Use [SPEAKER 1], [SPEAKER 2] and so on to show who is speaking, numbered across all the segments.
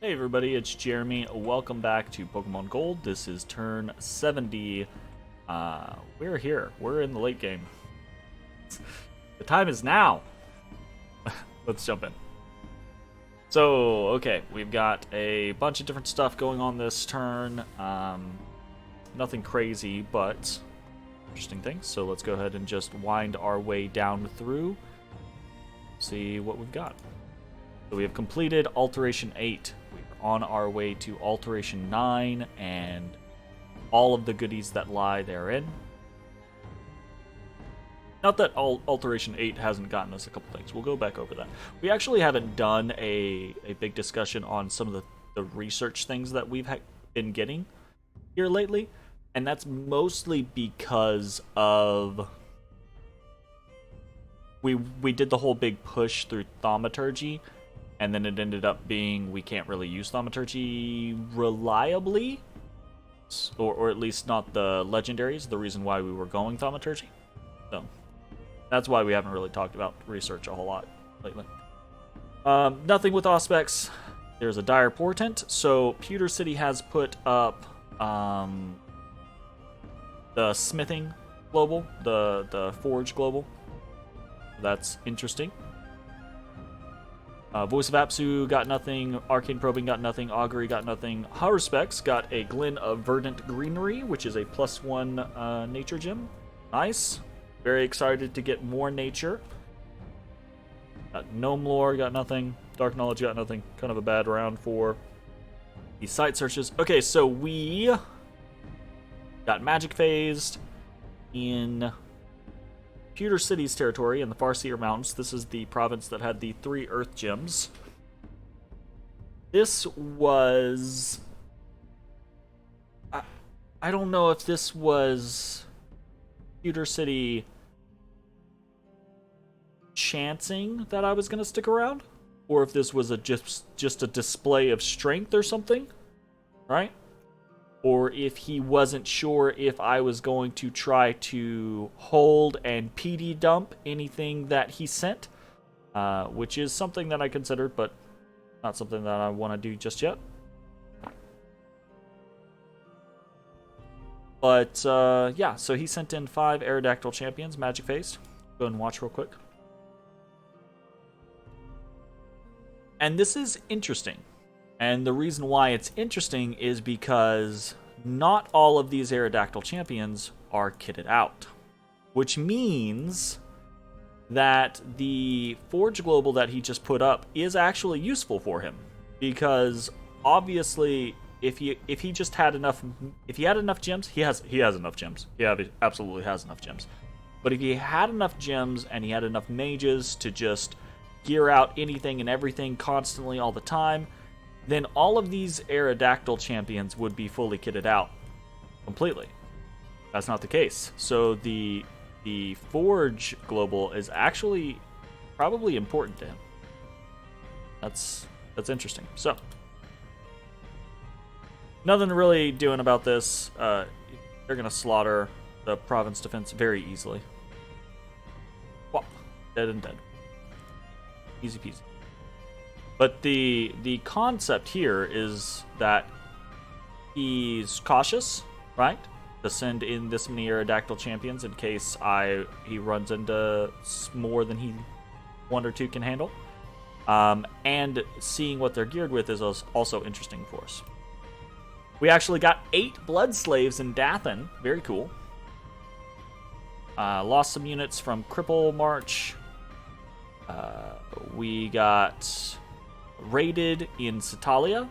[SPEAKER 1] Hey everybody, it's Jeremy. Welcome back to Pokemon Gold. This is turn 70. We're here. We're in the late game. The time is now. Let's jump in. So, okay, we've got a bunch of different stuff going on this turn. Nothing crazy, but interesting things. So let's go ahead and just wind our way down through. See what we've got. So we have completed Alteration 8. We're on our way to Alteration 9 and all of the goodies that lie therein. Not that Alteration 8 hasn't gotten us a couple things. We'll go back over that. We actually haven't done a big discussion on some of the research things that we've been getting here lately. And that's mostly because of... We did the whole big push through Thaumaturgy, and then it ended up being we can't really use Thaumaturgy reliably, or at least not the legendaries, the reason why we were going Thaumaturgy. So that's why we haven't really talked about research a whole lot lately. Nothing with Auspex. There's a dire portent. So Pewter City has put up the smithing global, the forge global. That's interesting. Voice of Apsu got nothing. Arcane Probing got nothing. Augury got nothing. Haruspex got a Glen of Verdant Greenery, which is a +1 nature gem. Nice. Very excited to get more nature. Gnome Lore got nothing. Dark Knowledge got nothing. Kind of a bad round for the site searches. Okay, so we got Magic Phased in Pewter City's territory in the Farseer Mountains. This is the province that had the 3 Earth Gems. This was... I don't know if this was Pewter City chancing that I was going to stick around, or if this was just a display of strength or something, right? Or if he wasn't sure if I was going to try to hold and PD dump anything that he sent, which is something that I considered, but not something that I want to do just yet. But, yeah, so he sent in 5 Aerodactyl champions, Magic Phased. Go and watch real quick. And this is interesting. And the reason why it's interesting is because not all of these Aerodactyl champions are kitted out. Which means that the Forge Global that he just put up is actually useful for him. Because obviously, if he just had enough, if he had enough gems, he has enough gems. He absolutely has enough gems. But if he had enough gems and he had enough mages to just gear out anything and everything constantly all the time, then all of these Aerodactyl champions would be fully kitted out completely. That's not the case. So the Forge Global is actually probably important to him. That's interesting. So nothing really doing about this. They're gonna slaughter the province defense very easily. Well, dead and dead. Easy peasy. But the concept here is that he's cautious, right? To send in this many Aerodactyl champions in case he runs into more than he 1 or 2 can handle. And seeing what they're geared with is also interesting for us. We actually got 8 Blood Slaves in Dathan. Very cool. Lost some units from Cripple March. We got raided in Satalia.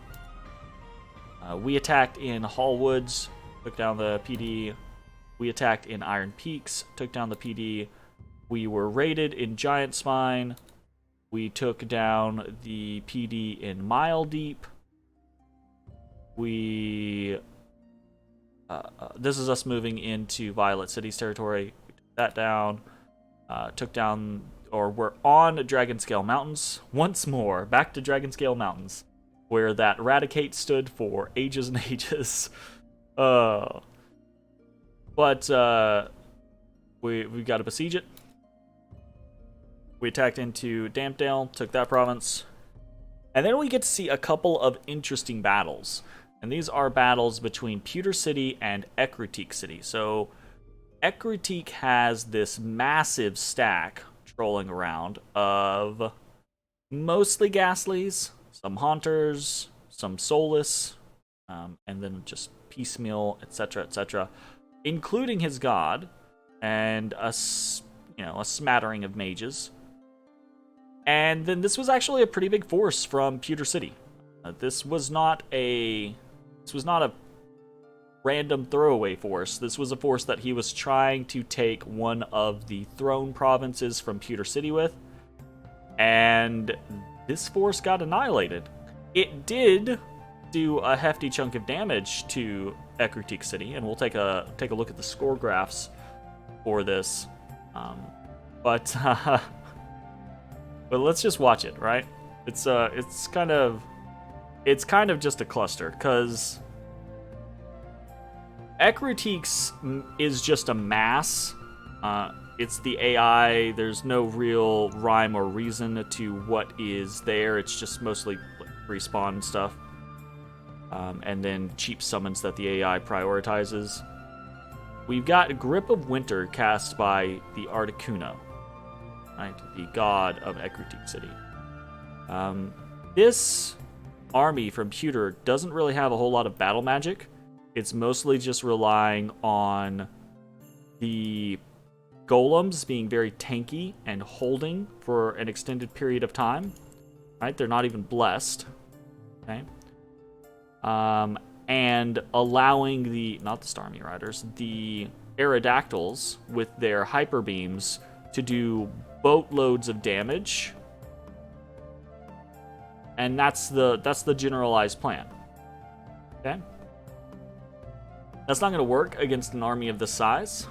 [SPEAKER 1] We attacked in Hallwoods, took down the PD. We attacked in Iron Peaks, took down the PD. We were raided in Giant Spine. We took down the PD in Mile Deep. This is us moving into Violet City's territory. We took that down. Took down, or we're on Dragonscale Mountains once more. Back to Dragonscale Mountains, where that Eradicate stood for ages and ages. But we got to besiege it. We attacked into Dampdale, took that province. And then we get to see a couple of interesting battles. And these are battles between Pewter City and Ekritique City. So Ekritique has this massive stack trolling around of mostly Ghastlies, some Haunters, some Soulless, and then just piecemeal, etc., including his god and a smattering of mages. And then this was actually a pretty big force from Pewter City. This was not a random throwaway force. This was a force that he was trying to take one of the throne provinces from Pewter City with, and this force got annihilated. It did do a hefty chunk of damage to Ekritique City, and we'll take a look at the score graphs for this. But let's just watch it, right? It's kind of just a cluster, because Ekritique's is just a mass. It's the AI. There's no real rhyme or reason to what is there. It's just mostly like respawn stuff. And then cheap summons that the AI prioritizes. We've got Grip of Winter cast by the Articuno, right? The god of Ekritique City. This army from Pewter doesn't really have a whole lot of battle magic. It's mostly just relying on the golems being very tanky and holding for an extended period of time. Right? They're not even blessed. Okay? And allowing not the Starmie Riders, the Aerodactyls with their hyper beams to do boatloads of damage. And that's the generalized plan. Okay? That's not going to work against an army of this size.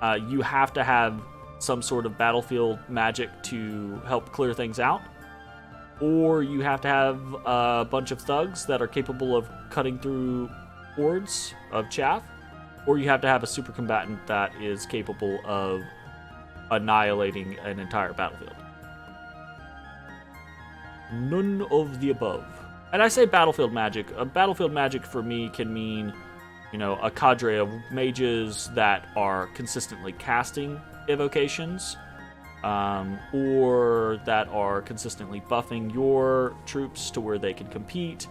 [SPEAKER 1] You have to have some sort of battlefield magic to help clear things out. Or you have to have a bunch of thugs that are capable of cutting through hordes of chaff. Or you have to have a super combatant that is capable of annihilating an entire battlefield. None of the above. And I say battlefield magic. Battlefield magic for me can mean, a cadre of mages that are consistently casting evocations, or that are consistently buffing your troops to where they can compete,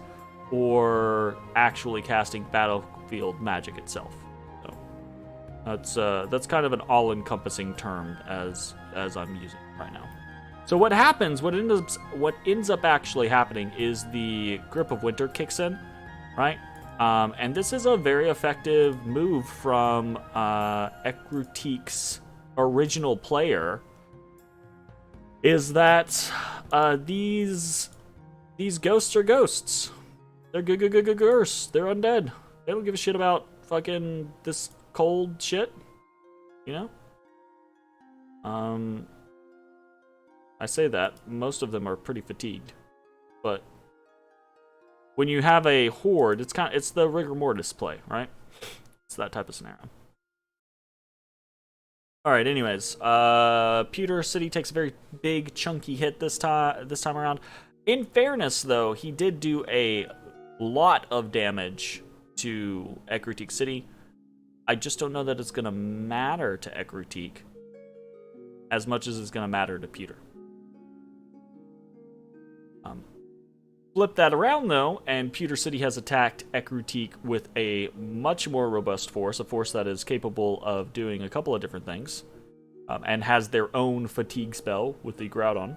[SPEAKER 1] or actually casting battlefield magic itself. So that's kind of an all-encompassing term as I'm using right now. So what happens, what ends up actually happening is the Grip of Winter kicks in, right? And this is a very effective move from Ekritique's original player, is that these ghosts are ghosts. They're good ghosts. They're undead. They don't give a shit about fucking this cold shit, I say that. Most of them are pretty fatigued. But when you have a horde, it's the rigor mortis play, right? It's that type of scenario. Alright, anyways. Pewter City takes a very big, chunky hit this time around. In fairness, though, he did do a lot of damage to Ekritique City. I just don't know that it's going to matter to Ekritique as much as it's going to matter to Pewter. Flip that around, though, and Pewter City has attacked Ekritique with a much more robust force, a force that is capable of doing a couple of different things, and has their own fatigue spell with the Groudon,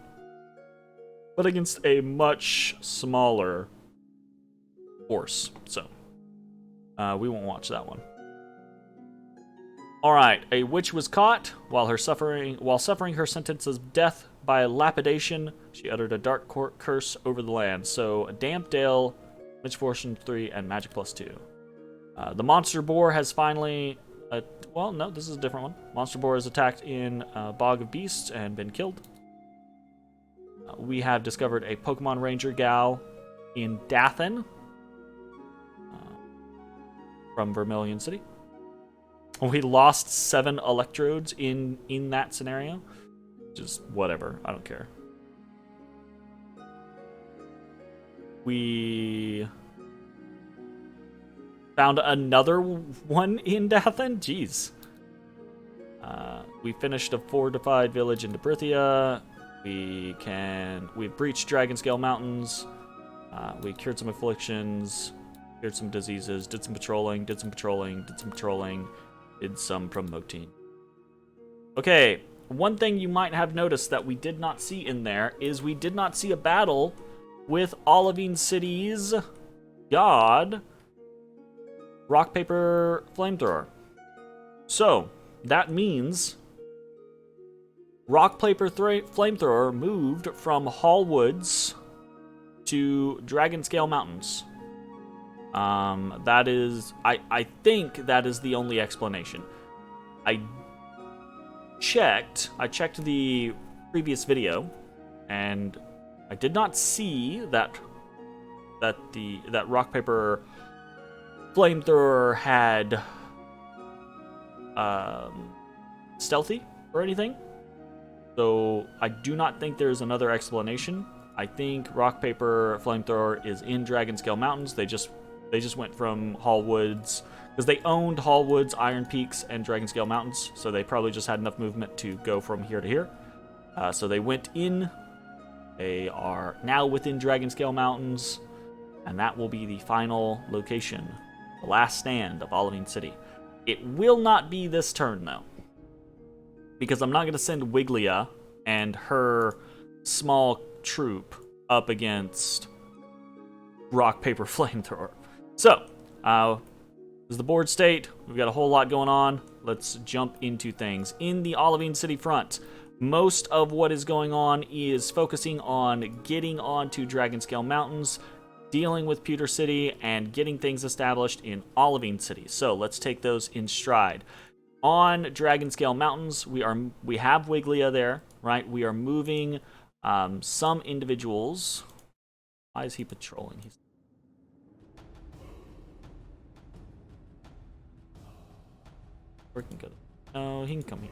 [SPEAKER 1] but against a much smaller force. So, we won't watch that one. Alright, a witch was caught while suffering her sentence of death by lapidation. She uttered a dark curse over the land. So, Damp Dale, Mitch Fortune 3, and Magic Plus 2. The Monster Boar has finally... no, this is a different one. Monster Boar is attacked in Bog of Beasts and been killed. We have discovered a Pokemon Ranger gal in Dathan from Vermilion City. We lost 7 electrodes in that scenario. Just whatever. I don't care. We found another one in Dathan? Jeez. We finished a fortified village in Debrithia. We've breached Dragonscale Mountains. We cured some afflictions, cured some diseases, did some patrolling, did some promoting. Okay, one thing you might have noticed that we did not see in there is we did not see a battle with Olivine City's god, Rock, Paper, Flamethrower. So, that means Rock, Paper, Flamethrower moved from Hallwoods to Dragonscale Mountains. That is, I think that is the only explanation. I checked the previous video, and I did not see that Rock, Paper, Flamethrower had stealthy or anything. So I do not think there's another explanation. I think Rock, Paper, Flamethrower is in Dragonscale Mountains. They just went from Hallwoods, because they owned Hallwoods, Iron Peaks, and Dragonscale Mountains, so they probably just had enough movement to go from here to here. So they went in. They are now within Dragonscale Mountains, and that will be the final location, the last stand of Olivine City. It will not be this turn, though, because I'm not going to send Wiglia and her small troop up against Rock, Paper, Flamethrower. So, this is the board state. We've got a whole lot going on. Let's jump into things. In the Olivine City front, most of what is going on is focusing on getting onto Dragonscale Mountains, dealing with Pewter City, and getting things established in Olivine City. So let's take those in stride. On Dragonscale Mountains, we have Wiglia there, right? We are moving some individuals. Why is he patrolling? Where can go? No, he can come here.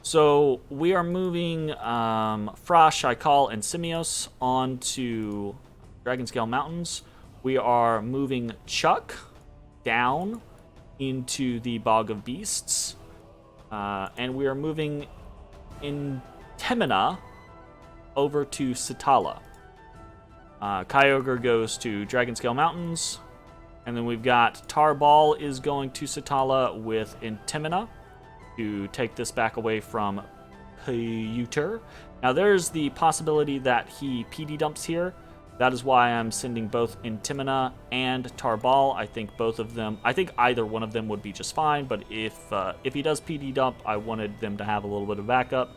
[SPEAKER 1] So we are moving Frosh, Shaikal, and Simios onto Dragonscale Mountains. We are moving Chuck down into the Bog of Beasts. And we are moving Intemina over to Sitala. Kyogre goes to Dragonscale Mountains. And then we've got Tarball is going to Sitala with Intemina to take this back away from Pewter. Now there's the possibility that he PD dumps here. That is why I'm sending both Intemina and Tarball. I think either one of them would be just fine, but if he does PD dump, I wanted them to have a little bit of backup,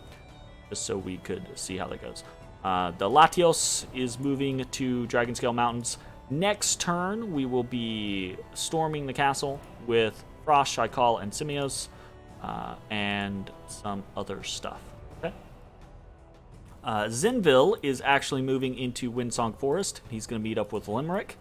[SPEAKER 1] just so we could see how that goes. The Latios is moving to Dragonscale Mountains. Next turn, we will be storming the castle with Frosh, Shaikal, and Simios, and some other stuff. Okay. Zinville is actually moving into Windsong Forest. He's going to meet up with Limerick.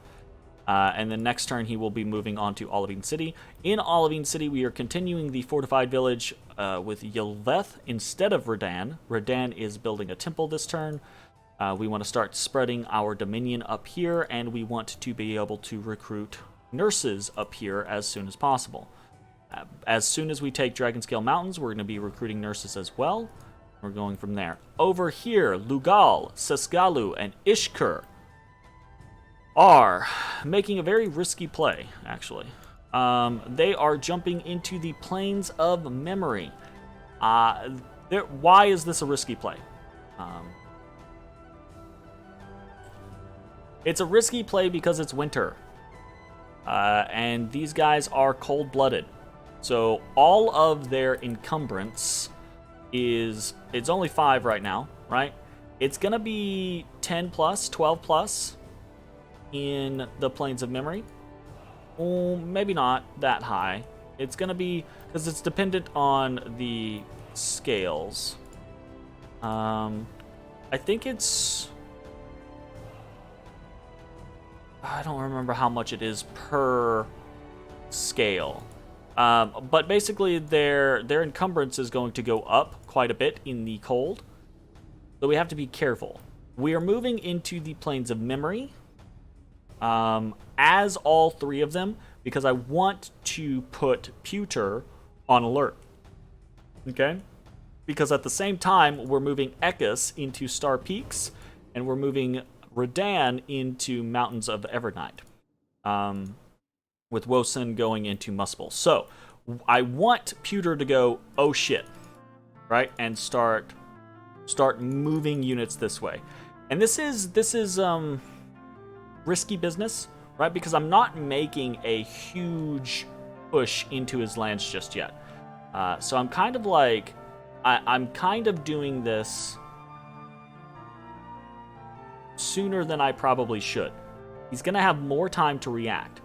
[SPEAKER 1] And then next turn, he will be moving on to Olivine City. In Olivine City, we are continuing the fortified village with Yelveth instead of Redan. Redan is building a temple this turn. We want to start spreading our dominion up here, and we want to be able to recruit nurses up here as soon as possible. As soon as we take Dragonscale Mountains, we're going to be recruiting nurses as well. We're going from there. Over here, Lugal, Sesgalu, and Ishkur are making a very risky play, actually. They are jumping into the Plains of Memory. Why is this a risky play? It's a risky play because it's winter. And these guys are cold-blooded. So all of their encumbrance it's only 5 right now, right? It's going to be 10 plus, 12 plus in the Plains of Memory. Maybe not that high. It's going to be, because it's dependent on the scales. I think it's, I don't remember how much it is per scale. But basically their encumbrance is going to go up quite a bit in the cold. So we have to be careful. We are moving into the Plains of Memory. as all three of them because I want to put Pewter on alert. Okay? Because at the same time, we're moving Ekis into Star Peaks, and we're moving Redan into Mountains of Evernight. With Wosen going into Muspel. So, I want Pewter to go, oh shit, right? And start moving units this way. And this is risky business, right? Because I'm not making a huge push into his lands just yet. So I'm kind of like, I'm kind of doing this sooner than I probably should. He's going to have more time to react.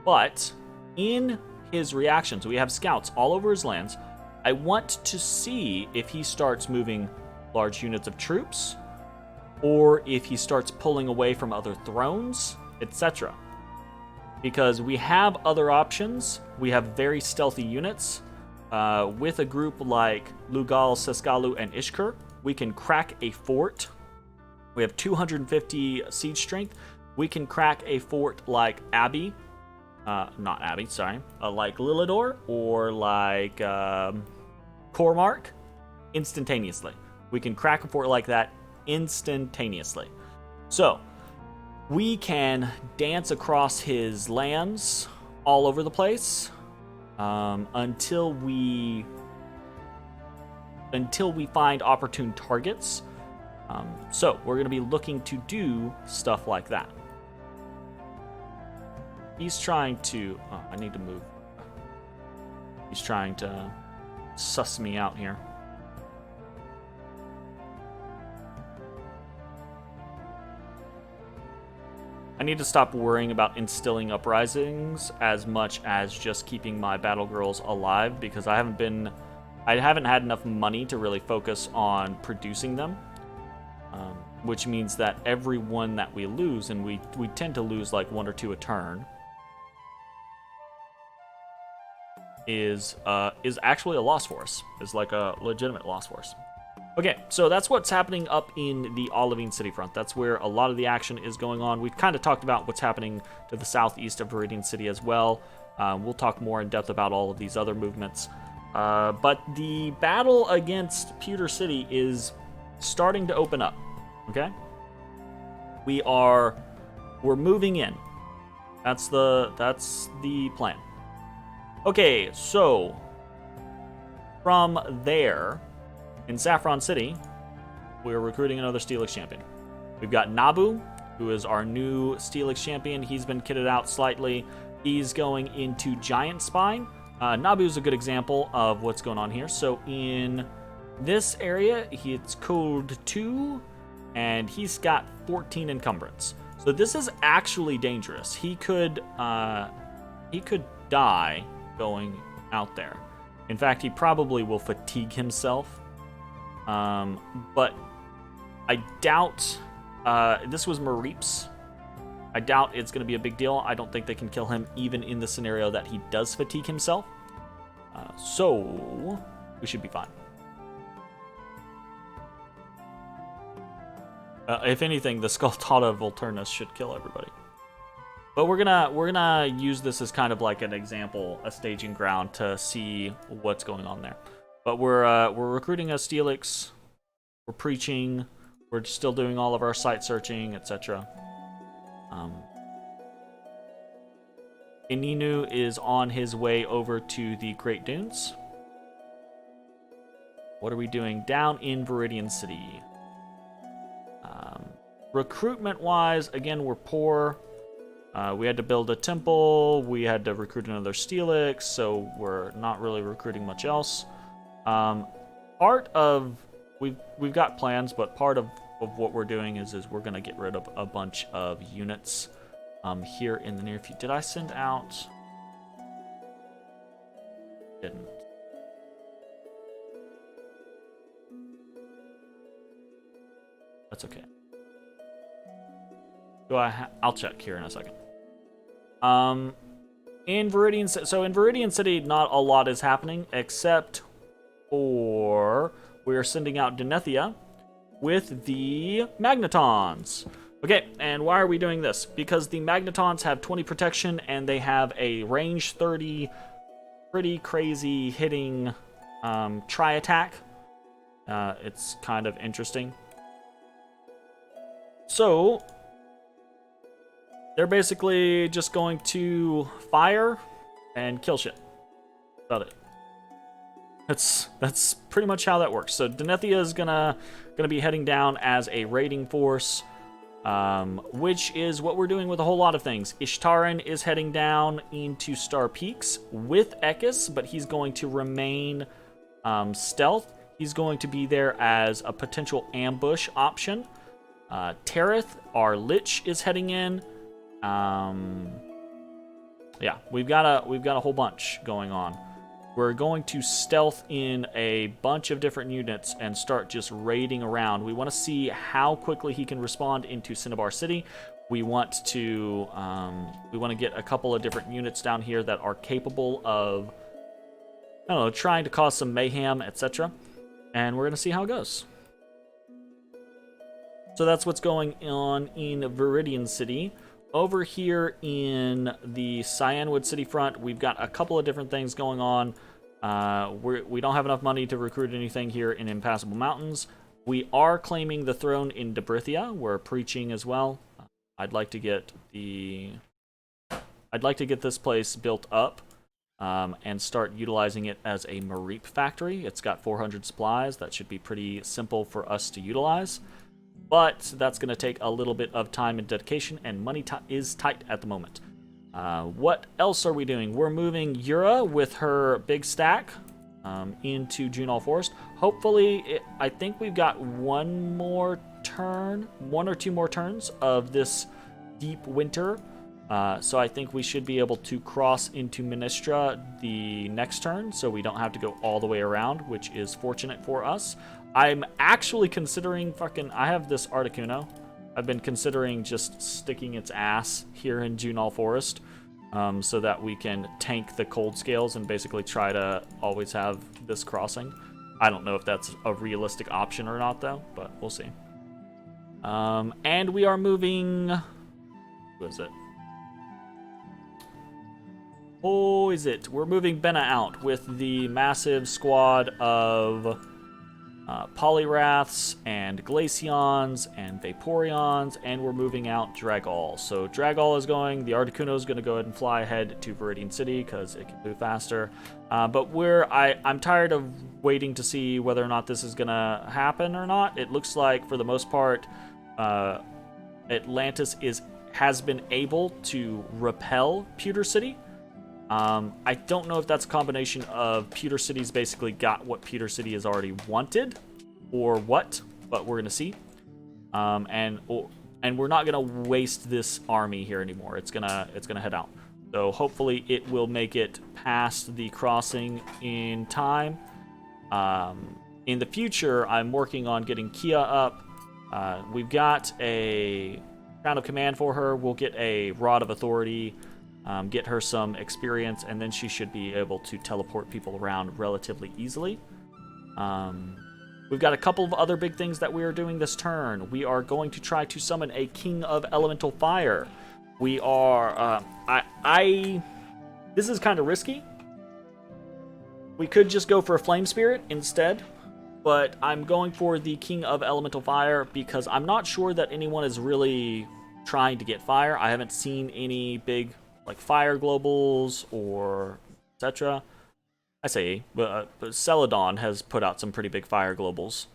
[SPEAKER 1] But in his reactions, we have scouts all over his lands. I want to see if he starts moving large units of troops, or if he starts pulling away from other thrones, etc. Because we have other options. We have very stealthy units. With a group like Lugal, Seskalu, and Ishkur, we can crack a fort. We have 250 siege strength. We can crack a fort like Abbey. Not Abbey, sorry. Like Lilidor or like Cormark instantaneously. We can crack a fort like that instantaneously. So, we can dance across his lands all over the place until we find opportune targets. So, we're going to be looking to do stuff like that. He's trying to... Oh, I need to move. He's trying to suss me out here. I need to stop worrying about instilling uprisings as much as just keeping my battle girls alive, because I haven't had enough money to really focus on producing them. Which means that every one that we lose, and we tend to lose like 1 or 2 a turn, is actually a loss for us. Is like a legitimate loss for us. Okay, so that's what's happening up in the Olivine City front. That's where a lot of the action is going on. We've kind of talked about what's happening to the southeast of Viridian City as well. We'll talk more in depth about all of these other movements. But the battle against Pewter City is starting to open up. Okay? We're moving in. That's the plan. Okay, so from there, in Saffron City, we're recruiting another Steelix champion. We've got Nabu, who is our new Steelix champion. He's been kitted out slightly. He's going into Giant Spine. Nabu is a good example of what's going on here. So in this area, it's code 2, and he's got 14 encumbrance. So this is actually dangerous. He could die going out there. In fact, he probably will fatigue himself. But I doubt this was Mareeps. I doubt it's going to be a big deal. I don't think they can kill him even in the scenario that he does fatigue himself. So we should be fine. If anything, the Skultata Volturnus should kill everybody. But we're gonna use this as kind of like an example, a staging ground to see what's going on there. But we're recruiting a Steelix, we're preaching, we're still doing all of our site searching, etc. Ininu is on his way over to the Great Dunes. What are we doing down in Viridian City? Recruitment-wise, again, we're poor. We had to build a temple. We had to recruit another Steelix, so we're not really recruiting much else. Part of we've got plans, but part of what we're doing is we're gonna get rid of a bunch of units here in the near future. Did I send out? Didn't. That's okay. I'll check here in a second. In Viridian City, not a lot is happening except for we're sending out Denethia with the Magnetons. Okay, and why are we doing this? Because the Magnetons have 20 protection, and they have a range 30, pretty crazy hitting tri-attack. It's kind of interesting. So, they're basically just going to fire and kill shit. About it. That's pretty much how that works. So Denethia is gonna be heading down as a raiding force, which is what we're doing with a whole lot of things. Ishtaran is heading down into Star Peaks with Ekis, but he's going to remain stealth. He's going to be there as a potential ambush option. Tereth, our Lich, is heading in. Yeah, we've got a whole bunch going on. We're going to stealth in a bunch of different units and start just raiding around. We want to see how quickly he can respond into Cinnabar City. We want to get a couple of different units down here that are capable of, I don't know, trying to cause some mayhem, etc. And we're going to see how it goes. So that's what's going on in Viridian City. Over here in the Cyanwood City front, we've got a couple of different things going on. We don't have enough money to recruit anything here in Impassable Mountains. We are claiming the throne in Debrithia. We're preaching as well. I'd like to get this place built up and start utilizing it as a Mareep factory. It's got 400 supplies. That should be pretty simple for us to utilize. But that's going to take a little bit of time and dedication, and money is tight at the moment. What else are we doing? We're moving Yura with her big stack into Junal Forest. Hopefully, I think we've got one or two more turns of this deep winter. So I think we should be able to cross into Ministra the next turn, so we don't have to go all the way around, which is fortunate for us. I'm actually considering I have this Articuno. I've been considering just sticking its ass here in Junal Forest so that we can tank the cold scales and basically try to always have this crossing. I don't know if that's a realistic option or not, though, but we'll see. And we are moving... Who is it? Oh, is it? We're moving Benna out with the massive squad of... Polyraths and Glaceons and Vaporeons, and we're moving out Dragall. So Dragall is going, the Articuno is going to go ahead and fly ahead to Viridian City because it can move faster. But I'm tired of waiting to see whether or not this is going to happen or not. It looks like, for the most part, Atlantis has been able to repel Pewter City. I don't know if that's a combination of Pewter City's basically got what Pewter City has already wanted, or what, but we're gonna see. And we're not gonna waste this army here anymore. It's gonna head out. So hopefully it will make it past the crossing in time. In the future, I'm working on getting Kia up. We've got a Crown of Command for her. We'll get a Rod of Authority. Get her some experience, and then she should be able to teleport people around relatively easily. We've got a couple of other big things that we are doing this turn. We are going to try to summon a King of Elemental Fire. We are... This is kind of risky. We could just go for a Flame Spirit instead, but I'm going for the King of Elemental Fire because I'm not sure that anyone is really trying to get fire. I haven't seen any big... like fire globals or etc. I say, but Celadon has put out some pretty big fire globals.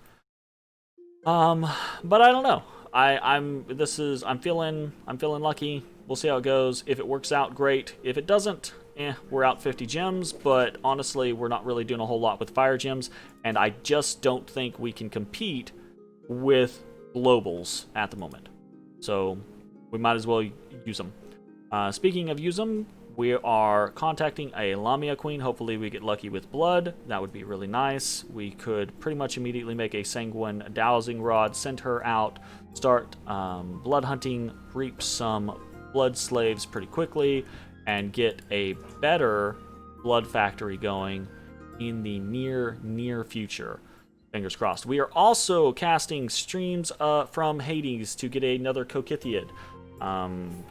[SPEAKER 1] But I don't know. I'm feeling lucky. We'll see how it goes. If it works out, great. If it doesn't, we're out 50 gems. But honestly, we're not really doing a whole lot with fire gems, and I just don't think we can compete with globals at the moment. So we might as well use them. Speaking of use them, we are contacting a Lamia Queen. Hopefully we get lucky with blood. That would be really nice. We could pretty much immediately make a Sanguine Dowsing Rod, send her out, start blood hunting, reap some blood slaves pretty quickly, and get a better blood factory going in the near future. Fingers crossed. We are also casting Streams from Hades to get another Kokithiid.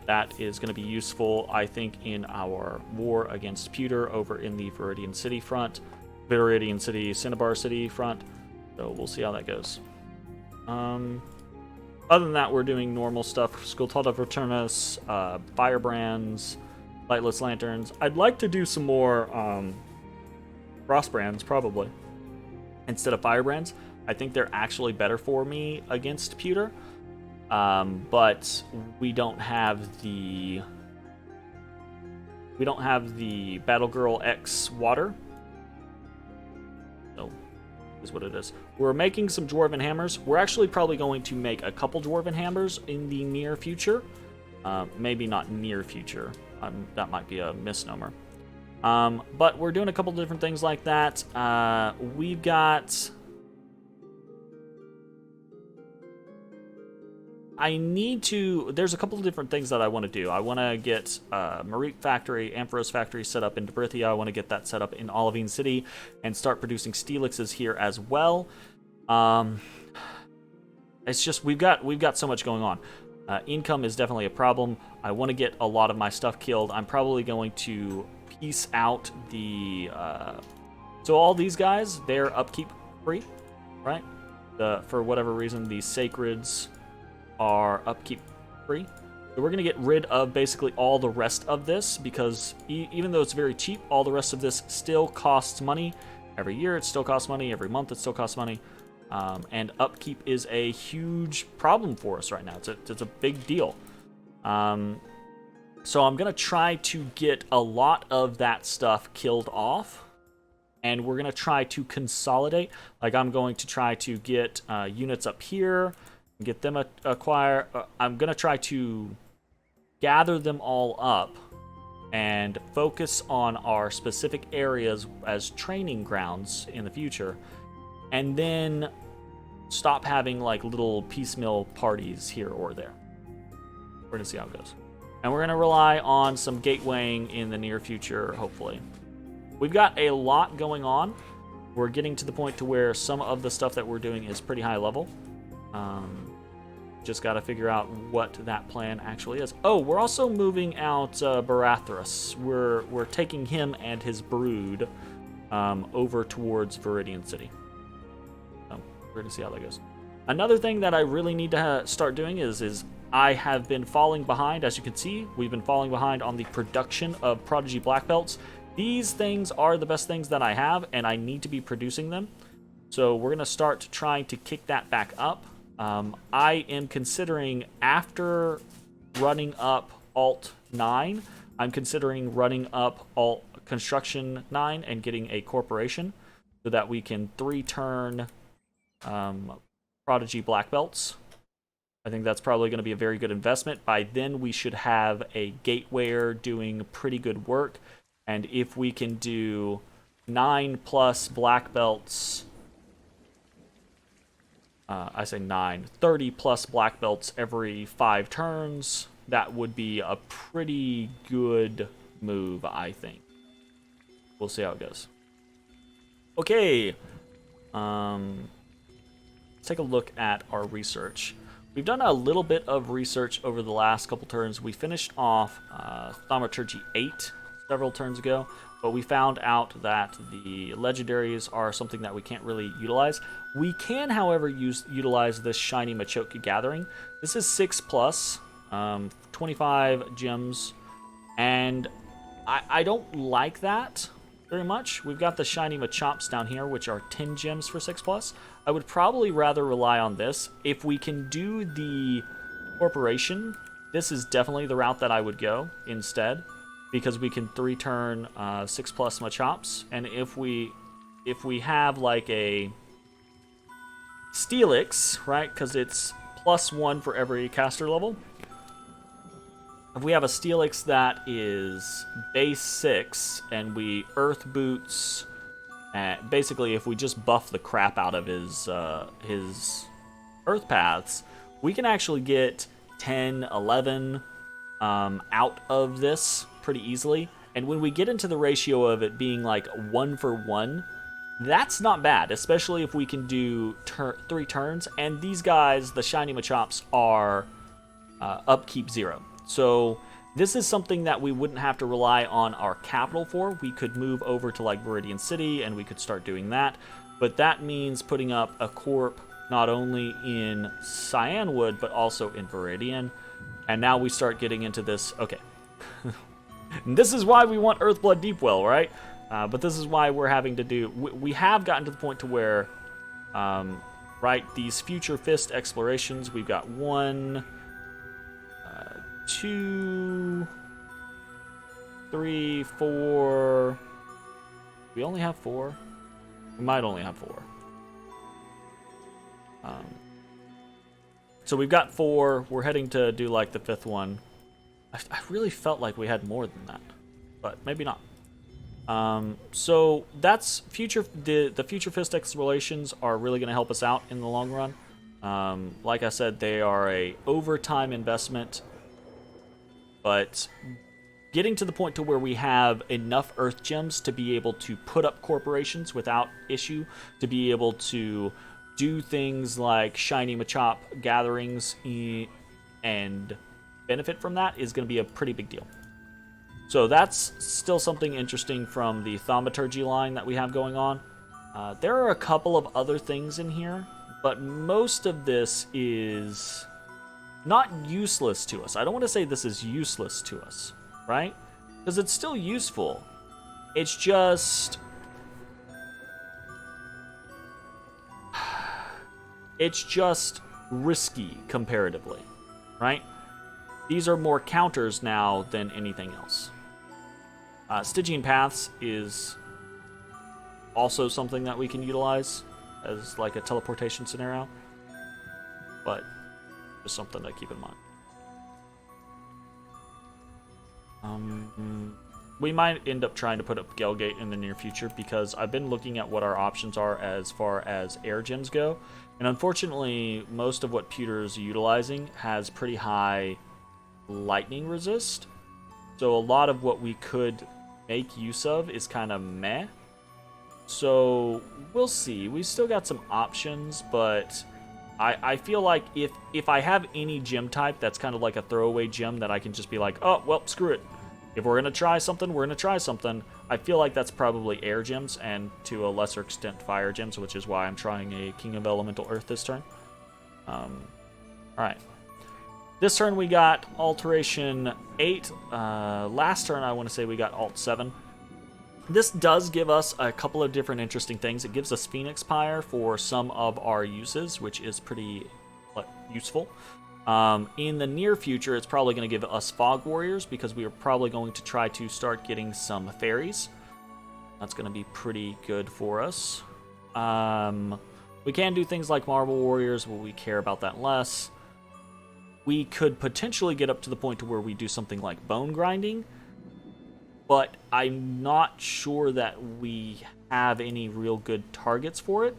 [SPEAKER 1] That is going to be useful, I think, in our war against Pewter over in the Viridian City front. Viridian City, Cinnabar City front. So we'll see how that goes. Other than that, we're doing normal stuff. Sculptada Fraternus, Firebrands, Lightless Lanterns. I'd like to do some more Frostbrands, probably, instead of Firebrands. I think they're actually better for me against Pewter. But we don't have the Battle Girl X water. So is what it is. We're making some Dwarven Hammers. We're actually probably going to make a couple Dwarven Hammers in the near future. Maybe not near future. That might be a misnomer. But we're doing a couple different things like that. We've got... There's a couple of different things that I want to do. I want to get Marik Factory, Ampharos Factory set up in Debrithia. I want to get that set up in Olivine City and start producing Steelixes here as well. It's just, we've got so much going on. Income is definitely a problem. I want to get a lot of my stuff killed. I'm probably going to piece out the... so all these guys, they're upkeep free, right? For whatever reason, these Sacreds are upkeep free. So we're going to get rid of basically all the rest of this because even though it's very cheap, all the rest of this still costs money. Every year it still costs money. Every month it still costs money. And upkeep is a huge problem for us right now. It's a big deal. So I'm going to try to get a lot of that stuff killed off. And we're going to try to consolidate. Like I'm going to try to get units up here. Get them acquire. I'm going to try to gather them all up and focus on our specific areas as training grounds in the future. And then stop having like little piecemeal parties here or there. We're going to see how it goes. And we're going to rely on some gatewaying in the near future, hopefully. We've got a lot going on. We're getting to the point to where some of the stuff that we're doing is pretty high level. Just got to figure out what that plan actually is. Oh, we're also moving out Barathras. We're taking him and his brood over towards Viridian City. So we're gonna see how that goes. Another thing that I really need to start doing is I have been falling behind. As you can see, we've been falling behind on the production of Prodigy Black Belts. These things are the best things that I have, and I need to be producing them. So we're gonna start trying to kick that back up. I am considering, after running up Alt 9, I'm considering running up Alt Construction 9 and getting a corporation so that we can 3-turn Prodigy Black Belts. I think that's probably going to be a very good investment. By then, we should have a gatewayer doing pretty good work. And if we can do 9+ Black Belts... I say 30+ Black Belts every 5 turns. That would be a pretty good move, I think. We'll see how it goes. Okay. Let's take a look at our research. We've done a little bit of research over the last couple turns. We finished off Thaumaturgy 8 several turns ago, but we found out that the legendaries are something that we can't really utilize. We can, however, utilize this Shiny Machoke Gathering. This is 6+, 25 gems, and I don't like that very much. We've got the Shiny Machops down here, which are 10 gems for 6+. I would probably rather rely on this. If we can do the Corporation, this is definitely the route that I would go instead, because we can 3-turn 6+ Machops, and if we have like a Steelix, right, because it's +1 for every caster level. If we have a Steelix that is base 6 and we Earth Boots, basically if we just buff the crap out of his Earth Paths, we can actually get 10, 11 out of this pretty easily. And when we get into the ratio of it being like 1 for 1, That's not bad, especially if we can do 3 turns. And these guys, the Shiny Machops, are upkeep 0. So this is something that we wouldn't have to rely on our capital for. We could move over to like Viridian City and we could start doing that. But that means putting up a corp not only in Cyanwood, but also in Viridian. And now we start getting into this. Okay. This is why we want Earthblood Deepwell, right? But this is why we're having to do... We have gotten to the point to where, right, these future fist explorations, we've got 1, 2, 3, 4... We only have 4? We might only have 4. So we've got 4. We're heading to do, like, the 5th one. I really felt like we had more than that, but maybe not. So that's the future fist explorations are really going to help us out in the long run. Like I said, they are a overtime investment, but getting to the point to where we have enough Earth Gems to be able to put up corporations without issue, to be able to do things like Shiny Machop gatherings and benefit from that is going to be a pretty big deal. So that's still something interesting from the Thaumaturgy line that we have going on. There are a couple of other things in here, but most of this is not useless to us. I don't want to say this is useless to us, right? Because it's still useful. It's just... It's just risky comparatively, right? These are more counters now than anything else. Stygian Paths is also something that we can utilize as like a teleportation scenario, but just something to keep in mind. We might end up trying to put up Gelgate in the near future because I've been looking at what our options are as far as air gems go, and unfortunately most of what Pewter's utilizing has pretty high lightning resist, so a lot of what we could make use of is kind of meh. So we'll see. We've still got some options, but I feel like if I have any gem type that's kind of like a throwaway gem that I can just be like, oh well, screw it, if we're gonna try something, we're gonna try something. I feel like that's probably air gems and to a lesser extent fire gems, which is why I'm trying a King of Elemental Earth this turn. Alright. This turn we got Alteration 8. Last turn I want to say we got Alt 7. This does give us a couple of different interesting things. It gives us Phoenix Pyre for some of our uses, which is pretty useful. In the near future, it's probably going to give us Fog Warriors because we are probably going to try to start getting some fairies. That's going to be pretty good for us. We can do things like Marble Warriors, but we care about that less. We could potentially get up to the point to where we do something like Bone Grinding, but I'm not sure that we have any real good targets for it.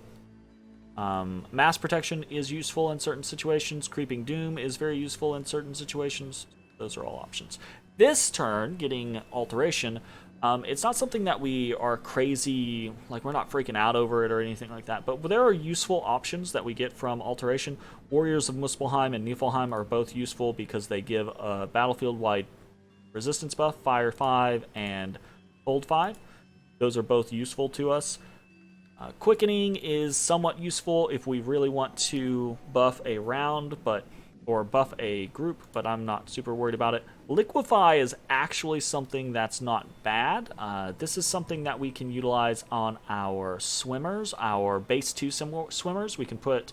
[SPEAKER 1] Mass Protection is useful in certain situations. Creeping Doom is very useful in certain situations. Those are all options. This turn, getting Alteration, it's not something that we are crazy, like we're not freaking out over it or anything like that, but there are useful options that we get from Alteration. Warriors of Muspelheim and Niflheim are both useful because they give a battlefield-wide resistance buff, Fire 5 and Cold 5. Those are both useful to us. Quickening is somewhat useful if we really want to buff a round, or buff a group, but I'm not super worried about it. Liquefy is actually something that's not bad. This is something that we can utilize on our swimmers, our base 2 swimmers. We can put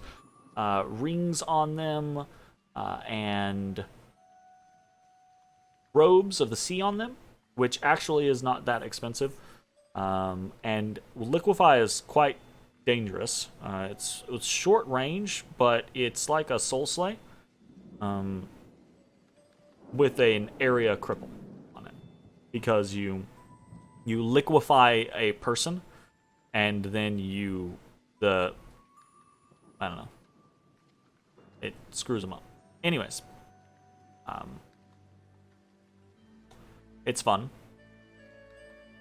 [SPEAKER 1] rings on them and robes of the sea on them, which actually is not that expensive. And Liquefy is quite dangerous. It's short range, but it's like a Soul Slay. With an area cripple on it, because you liquefy a person, and then I don't know, it screws them up. Anyways, it's fun.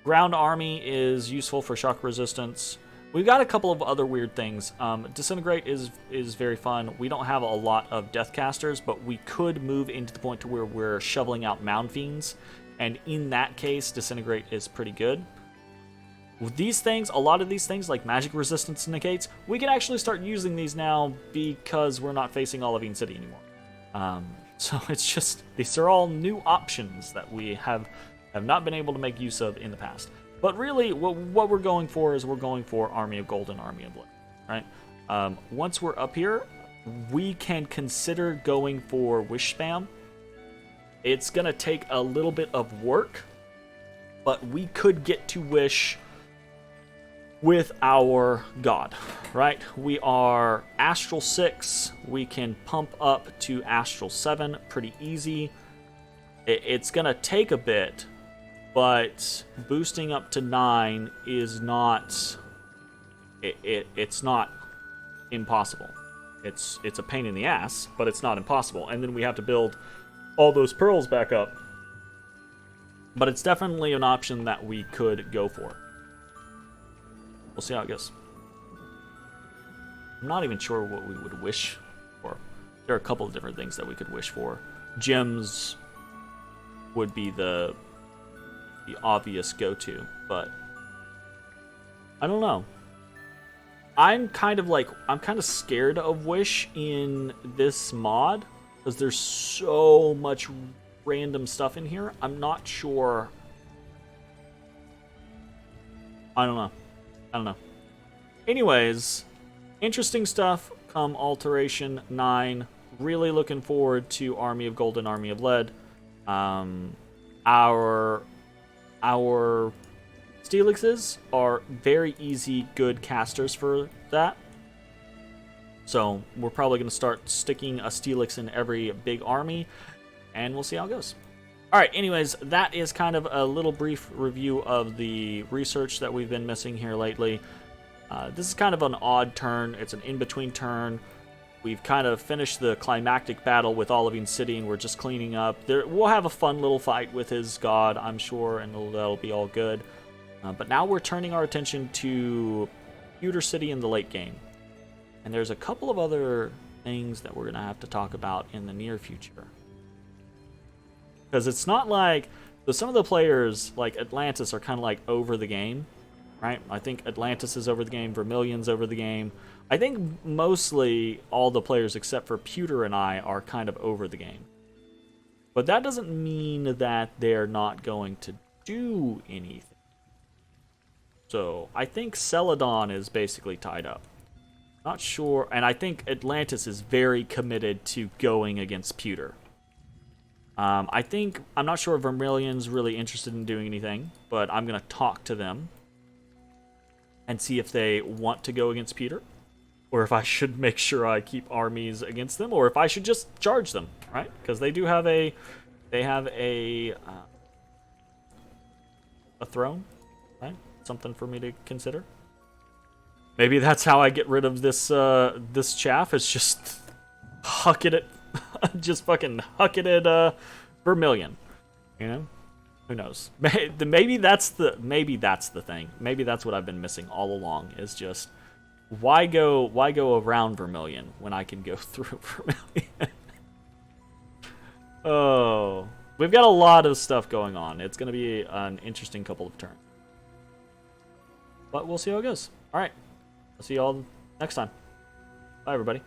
[SPEAKER 1] Ground Army is useful for shock resistance. We've got a couple of other weird things. Disintegrate is very fun. We don't have a lot of Deathcasters, but we could move into the point to where we're shoveling out Mound Fiends, and in that case, Disintegrate is pretty good. With these things, a lot of these things, like Magic Resistance Negates, we can actually start using these now because we're not facing Olivine City anymore. So it's just, these are all new options that we have not been able to make use of in the past. But really, what we're going for is we're going for Army of Gold and Army of Lead, right? Once we're up here, we can consider going for Wish Spam. It's going to take a little bit of work, but we could get to Wish with our God, right? We are Astral 6. We can pump up to Astral 7 pretty easy. It's going to take a bit, but boosting up to 9 is not... It's not impossible. It's a pain in the ass, but it's not impossible. And then we have to build all those pearls back up. But it's definitely an option that we could go for. We'll see how it goes. I'm not even sure what we would wish for. There are a couple of different things that we could wish for. Gems would be the obvious go-to, but I don't know. I'm kind of scared of Wish in this mod because there's so much random stuff in here. I'm not sure. I don't know. Anyways, interesting stuff come Alteration 9. Really looking forward to Army of Gold and Army of Lead. Our Steelixes are very easy, good casters for that. So we're probably going to start sticking a Steelix in every big army, and we'll see how it goes. Alright, anyways, that is kind of a little brief review of the research that we've been missing here lately. This is kind of an odd turn. It's an in-between turn. We've kind of finished the climactic battle with Olivine City, and we're just cleaning up. We'll have a fun little fight with his god, I'm sure, and that'll be all good. But now we're turning our attention to Pewter City in the late game. And there's a couple of other things that we're going to have to talk about in the near future. Because it's not like... So some of the players, like Atlantis, are kind of like over the game, right? I think Atlantis is over the game, Vermilion's over the game. I think mostly all the players except for Pewter and I are kind of over the game. But that doesn't mean that they're not going to do anything. So I think Celadon is basically tied up. Not sure, and I think Atlantis is very committed to going against Pewter. I'm not sure if Vermilion's really interested in doing anything, but I'm going to talk to them and see if they want to go against Pewter, or if I should make sure I keep armies against them, or if I should just charge them, right? Because they do have a throne, right? Something for me to consider. Maybe that's how I get rid of this this chaff. Is just huck it at, just fucking huck it at Vermilion. You know, who knows? Maybe that's the thing. Maybe that's what I've been missing all along. Is just why go around Vermilion when I can go through Vermilion? Oh, we've got a lot of stuff going on. It's going to be an interesting couple of turns. But we'll see how it goes. All right. I'll see you all next time. Bye, everybody.